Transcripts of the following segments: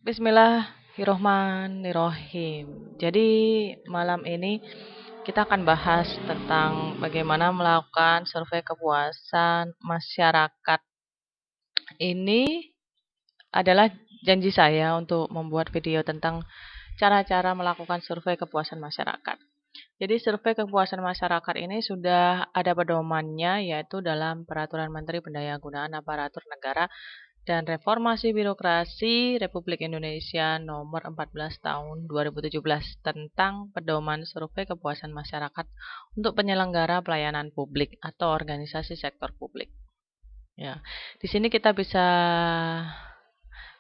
Bismillahirrohmanirrohim. Jadi malam ini kita akan bahas tentang bagaimana melakukan survei kepuasan masyarakat. Ini adalah janji saya untuk membuat video tentang cara-cara melakukan survei kepuasan masyarakat. Jadi survei kepuasan masyarakat ini sudah ada pedomannya, yaitu dalam Peraturan Menteri Pendayagunaan Aparatur Negara dan Reformasi Birokrasi Republik Indonesia Nomor 14 Tahun 2017 tentang pedoman survei kepuasan masyarakat untuk penyelenggara pelayanan publik atau organisasi sektor publik. Ya, di sini kita bisa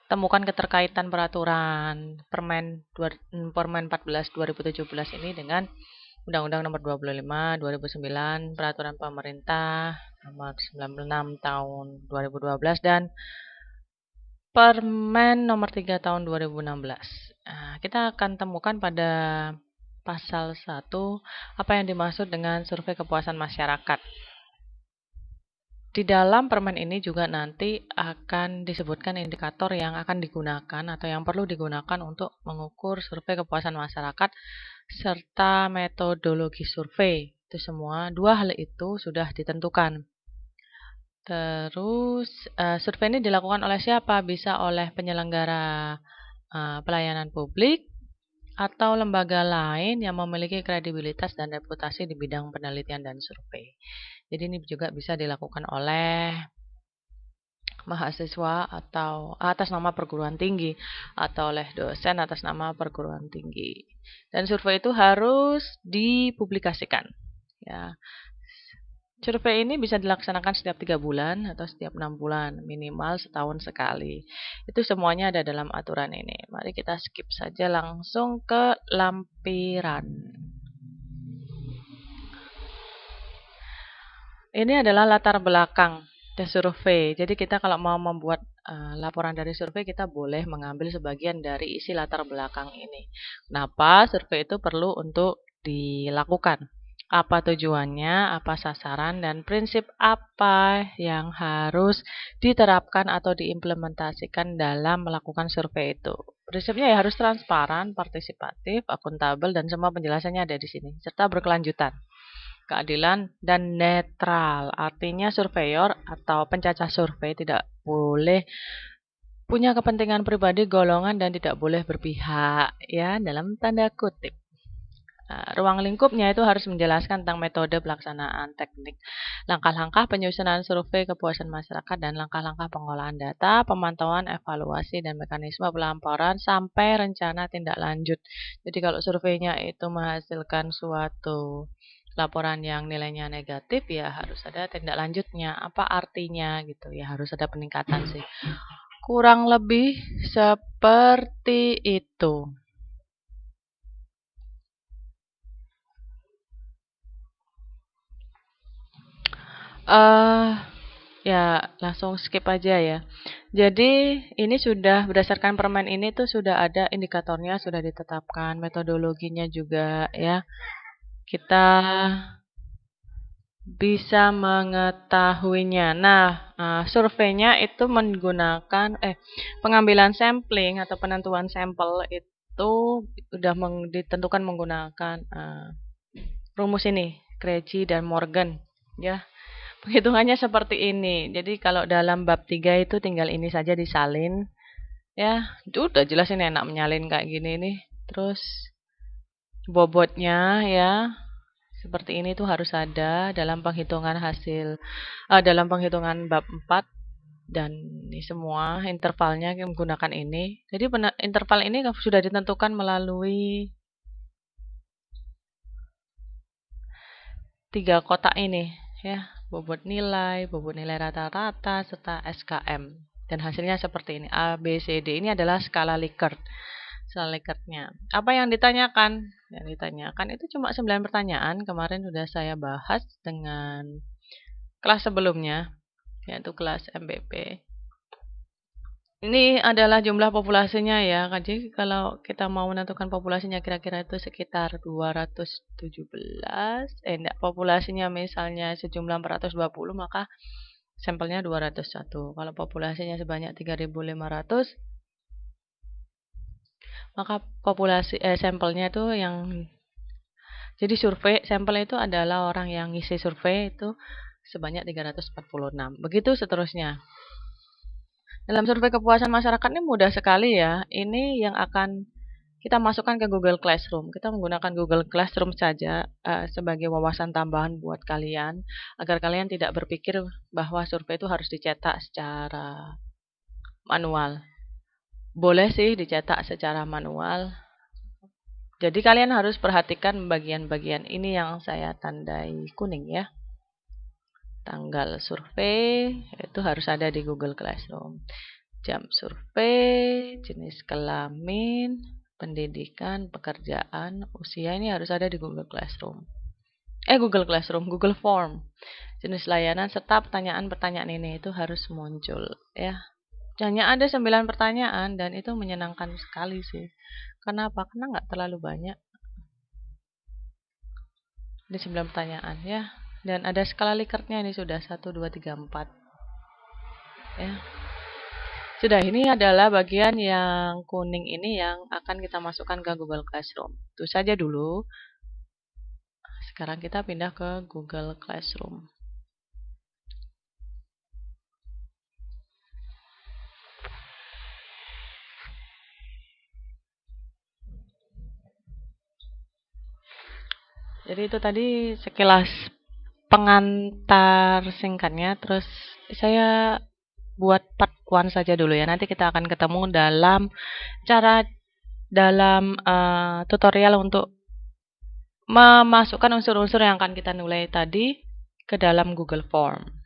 temukan keterkaitan peraturan Permen 14 2017 ini dengan Undang-Undang Nomor 25 2009, Peraturan Pemerintah Nomor 96 Tahun 2012 dan Permen Nomor 3 Tahun 2016. Kita akan temukan pada pasal 1 apa yang dimaksud dengan survei kepuasan masyarakat. Di dalam permen ini juga nanti akan disebutkan indikator yang akan digunakan atau yang perlu digunakan untuk mengukur survei kepuasan masyarakat serta metodologi survei. Itu semua, dua hal itu sudah ditentukan. Terus survei ini dilakukan oleh siapa? Bisa oleh penyelenggara pelayanan publik atau lembaga lain yang memiliki kredibilitas dan reputasi di bidang penelitian dan survei. Jadi ini juga bisa dilakukan oleh mahasiswa atau atas nama perguruan tinggi atau oleh dosen atas nama perguruan tinggi. Dan survei itu harus dipublikasikan. Ya. Survei ini bisa dilaksanakan setiap 3 bulan atau setiap 6 bulan, minimal setahun sekali. Itu semuanya ada dalam aturan ini. Mari kita skip saja langsung ke lampiran. Ini adalah latar belakang dari survei. Jadi kita kalau mau membuat laporan dari survei, kita boleh mengambil sebagian dari isi latar belakang ini. Kenapa survei itu perlu untuk dilakukan? Apa tujuannya, apa sasaran, dan prinsip apa yang harus diterapkan atau diimplementasikan dalam melakukan survei itu. Prinsipnya ya harus transparan, partisipatif, akuntabel, dan semua penjelasannya ada di sini, serta berkelanjutan, keadilan, dan netral. Artinya surveyor atau pencacah survei tidak boleh punya kepentingan pribadi, golongan, dan tidak boleh berpihak, ya, dalam tanda kutip. Ruang lingkupnya itu harus menjelaskan tentang metode pelaksanaan teknik, langkah-langkah penyusunan survei kepuasan masyarakat, dan langkah-langkah pengolahan data, pemantauan, evaluasi, dan mekanisme pelaporan sampai rencana tindak lanjut. Jadi kalau surveinya itu menghasilkan suatu laporan yang nilainya negatif, ya harus ada tindak lanjutnya. Apa artinya gitu ya, harus ada peningkatan sih. Kurang lebih seperti itu. Ya langsung skip aja ya. Jadi ini sudah berdasarkan permen ini tuh sudah ada indikatornya, sudah ditetapkan, metodologinya juga ya. Kita bisa mengetahuinya. Nah, surveinya itu menggunakan pengambilan sampling atau penentuan sampel itu sudah ditentukan menggunakan rumus ini, Krejci dan Morgan ya. Penghitungannya seperti ini. Jadi kalau dalam bab 3 itu tinggal ini saja disalin. Ya, itu udah jelas ini enak menyalin kayak gini nih. Terus bobotnya ya. Seperti ini tuh harus ada dalam penghitungan hasil dalam penghitungan bab 4 dan ini semua intervalnya menggunakan ini. Jadi interval ini sudah ditentukan melalui 3 kotak ini ya. Bobot nilai rata-rata, serta SKM. Dan hasilnya seperti ini. A, B, C, D. Ini adalah skala Likert. Skala Likertnya. Apa yang ditanyakan? Yang ditanyakan itu cuma 9 pertanyaan. Kemarin sudah saya bahas dengan kelas sebelumnya, yaitu kelas MBP. Ini adalah jumlah populasinya ya. Jadi kalau kita mau menentukan populasinya kira-kira itu sekitar 217. Enggak, populasinya misalnya sejumlah 420, maka sampelnya 201. Kalau populasinya sebanyak 3.500, Maka populasi sampelnya itu jadi survei sampel itu adalah orang yang ngisi survei itu sebanyak 346. Begitu seterusnya. Dalam survei kepuasan masyarakat ini mudah sekali ya. Ini yang akan kita masukkan ke Google Classroom. Kita menggunakan Google Classroom saja sebagai wawasan tambahan buat kalian, agar kalian tidak berpikir bahwa survei itu harus dicetak secara manual. Boleh sih dicetak secara manual. Jadi kalian harus perhatikan bagian-bagian ini yang saya tandai kuning ya. Tanggal survei itu harus ada di Google Classroom. Jam survei, jenis kelamin, pendidikan, pekerjaan, usia ini harus ada di Google Classroom. Google Form. Jenis layanan serta pertanyaan-pertanyaan ini itu harus muncul ya. Hanya ada 9 pertanyaan dan itu menyenangkan sekali sih. Kenapa? Karena nggak terlalu banyak. Ada 9 pertanyaan ya. Dan ada skala Likert-nya ini sudah 1, 2, 3, 4. Ya. Sudah, ini adalah bagian yang kuning ini yang akan kita masukkan ke Google Classroom. Itu saja dulu. Sekarang kita pindah ke Google Classroom. Jadi itu tadi sekilas pengantar singkatnya. Terus saya buat part 1 saja dulu ya. Nanti kita akan ketemu dalam tutorial untuk memasukkan unsur-unsur yang akan kita nilai tadi ke dalam Google Form.